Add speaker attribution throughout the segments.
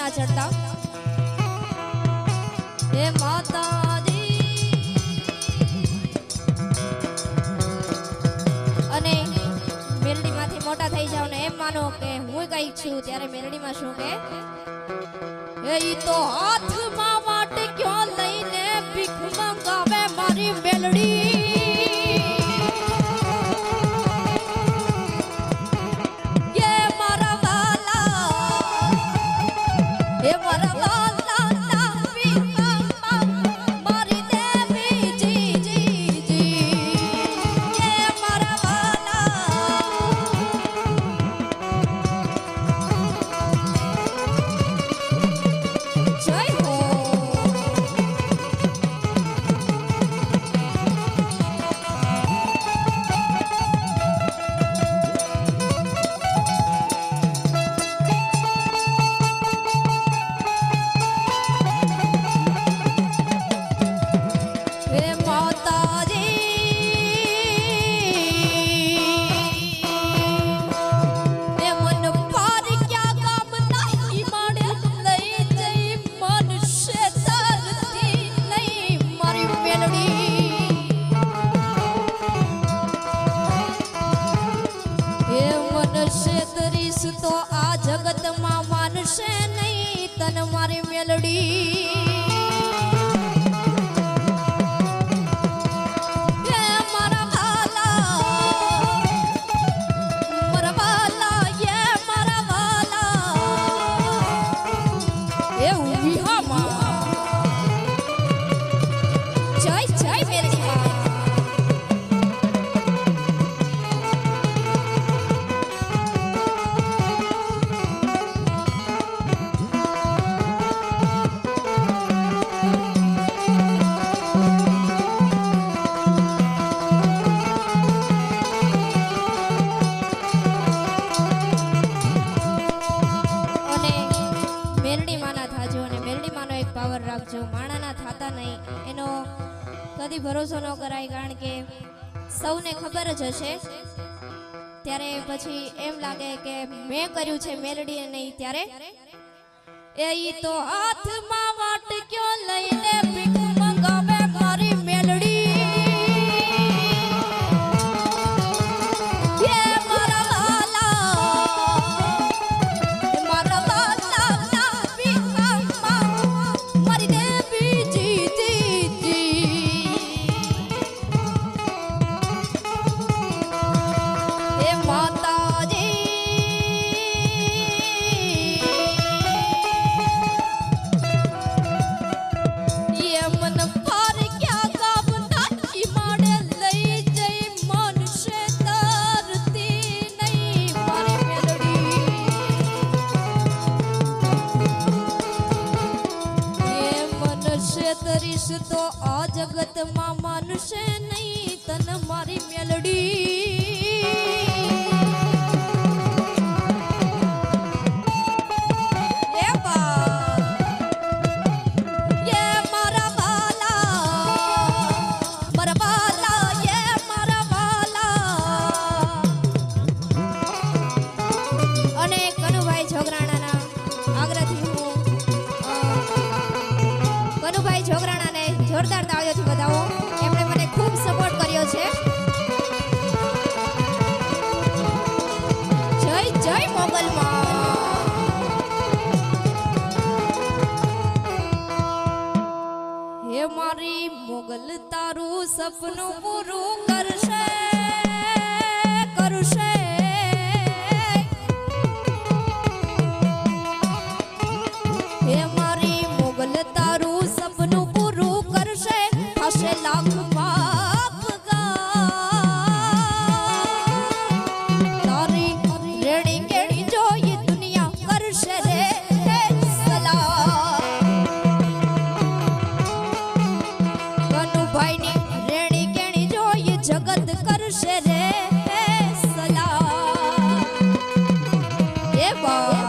Speaker 1: ના ચડતા હે માતાજી અને મેલડીમાંથી મોટા થઈ જાવ ને એમ માનો કે હું કઈક છું ત્યારે મેલડીમાં શું કે એ તો હાથમાં વાટક્યો લઈને ભીખ મંગાવે મારી મેલડી તો આ જગતમાં માનશે નહીં તન મારી મેલડી માણાના થાતા નહીં એનો કદી ભરોસો ન કરાય કારણ કે સૌને ખબર જ હશે ત્યારે પછી એમ લાગે કે મેં કર્યું છે મેલડી નહીં ત્યારે એ તો હાથમાં વાટક્યો લઈને ભીખ મંગાવે મારી મેલડી તો આ જગતમાં માનશે નહીં તન મારી મેલડી અને કનુભાઈ છોકરાણાના આગ્રહથી કનુભાઈ છોકરાણાને જોરદાર તાળીઓથી વધાવો એમણે મને ખૂબ સપોર્ટ કર્યો છે જય જય મોગલમાં હે મારી મોગલ તારું સપનું પૂરું કરશે કરશે હે મારી મોગલ તારું સપનું પૂરું કરશે હશે લાખ પાપ તારી રેડી કેડી જોઈ દુનિયા કરશે રે સલામ કનુભાઈની રેડી કેડી જોઈ જગત કરશે રે સલામ એ બા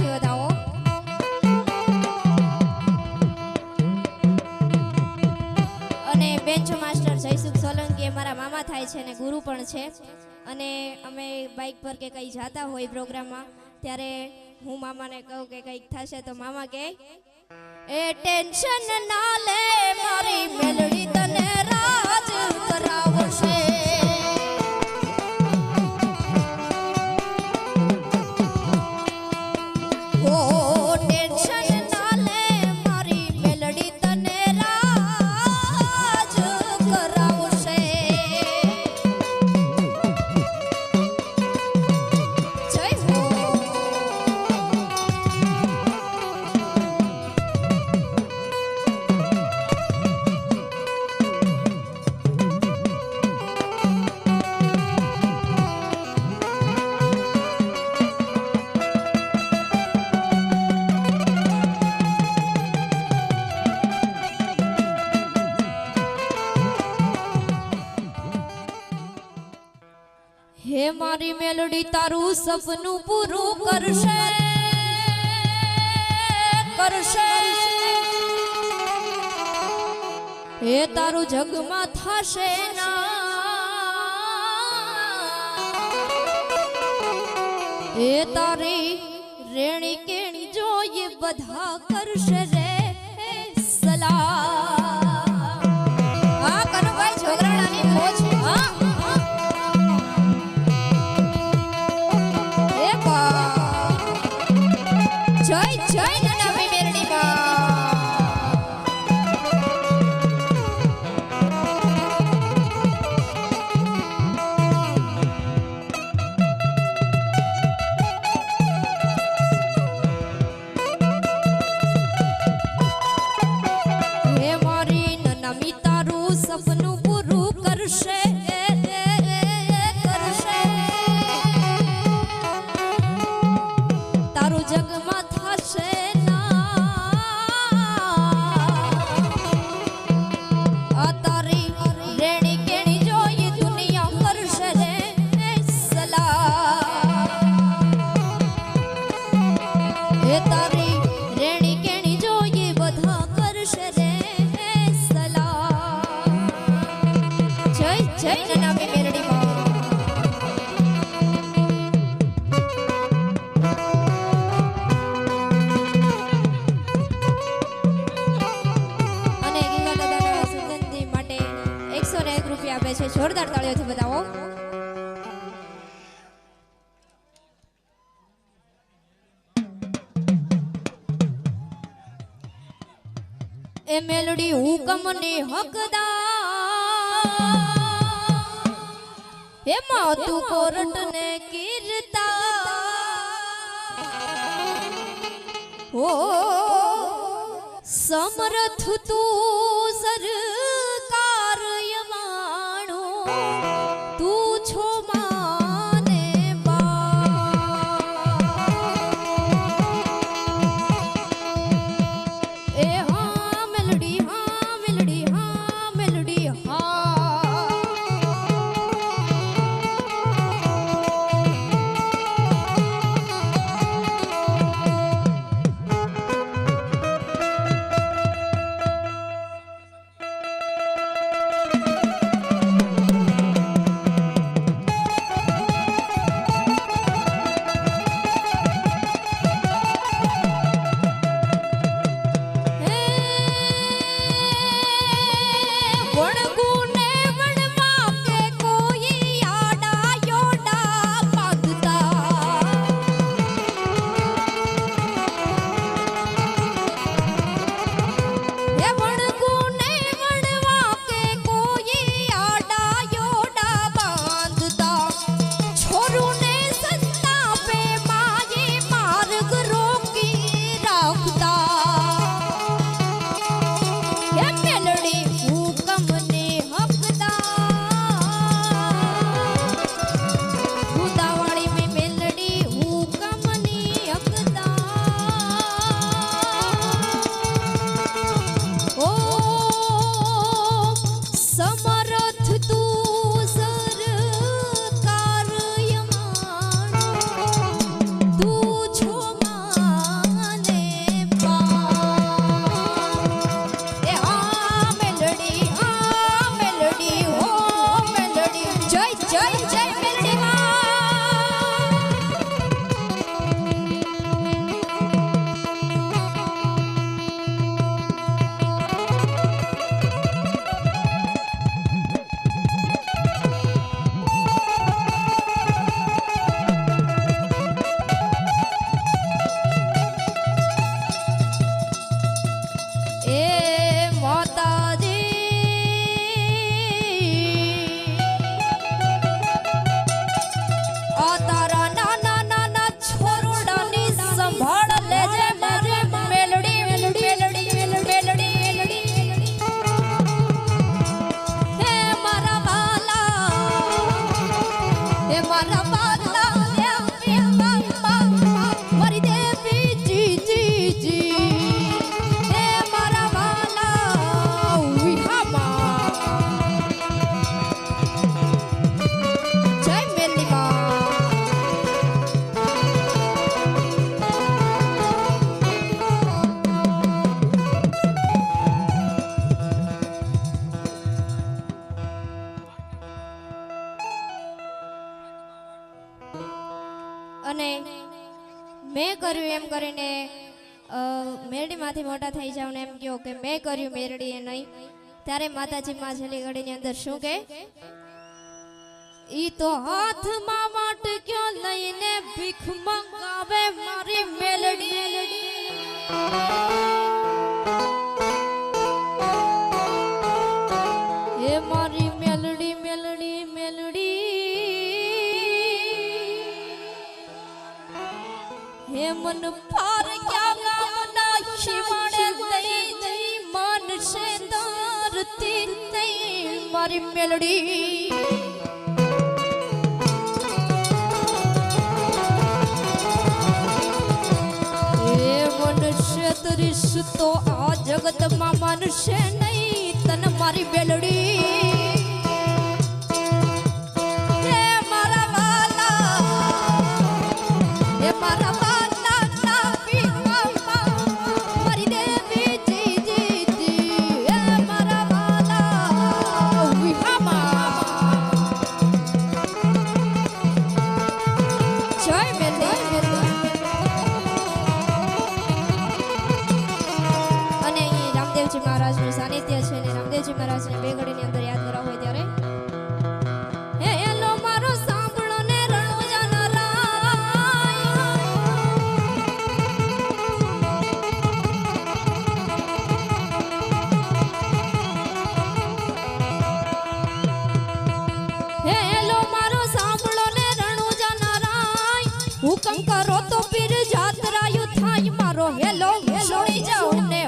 Speaker 1: તાળીઓથી વધાવો. અને બેન્ચો માસ્ટર જયસુખ સોલંકી અમારા મામા થાય છે અને ગુરુ પણ છે. અને અમે બાઇક પર કે કંઈ જાતા હોય પ્રોગ્રામમાં ત્યારે હું મામાને કહું કે કંઈક થશે તો મામા કહે એ ટેન્શન ના લે મારી મેલડી તને રાજ કરાવશે. ઓ ટેન્શન ના લે મારી મેલડી તને રાજ કરાવશે. જય હો. હે મારી મેલડી તારું સપનું પૂરું કરશે કરશે. હે તારું જગમાં થશે ના. હે તારી રેણી કેણી જોઈ બધા કરશે રે સલાહ. હા કનુભાઈ છોકરાણાની મોજ. હા જય જય નનામી મેરડી હે મારી નનામી તારું સપનું પૂરું કરશે કરશે. તારું જગમાં થશે તારી રેણી કેણી જોઈ દુનિયા કરશે રે સલાહ. એ તારી રેણી કેણી જોઈ બધા કરશે રે સલાહ. જય જય નનામી મેરડી આપે છે. જોરદાર તાળીઓથી બતાવો. એ મેલડી હુકમની હકદાર હે માતું કોરટ ને કીર્તા ઓ સમર્થ તું સરકાર યમાણો તું છો માને એ હા મેલડી હા મેલડી હા મેલડી હા. કર્યું એમ કરીને મેરડીમાંથી મોટા થઈ જાવ ને એમ કહો કે મેં કર્યું મેરડીએ નહીં, ત્યારે માતાજી માં છેલ્લી ઘડીની અંદર શું કે ઈ તો હાથમાં વાટક્યો લઈને ભીખ મંગાવે મારી મેલડી. એ મારી મેલડી મેલડી મેલડી હે મન પાર ક્યાં ગામના શિવાડે લઈ જઈ માનશે તારતી નહીં મારી મેલડી. તો આ જગતમાં માનશે નહીં તને મારી બેલડી. હે મારા વાલા, હે મારા વાલા ના પીવા મારી દેવી જી જી જી. હે મારા વાલા વિહામાં જય મેલડી. મહારાજનું સાનિધ્ય છે ને રામદેવજી મહારાજને બે ઘડીની અંદર યાદ કરવા હોય ત્યારે હે એલો મારો સાંભળો ને રણુજાના રાય. હે એલો મારો સાંભળો ને રણુજાના રાય, હુકમ કરો તો પીર જાત્રાયું થાય મારો હેલો સુણી જાઉં ને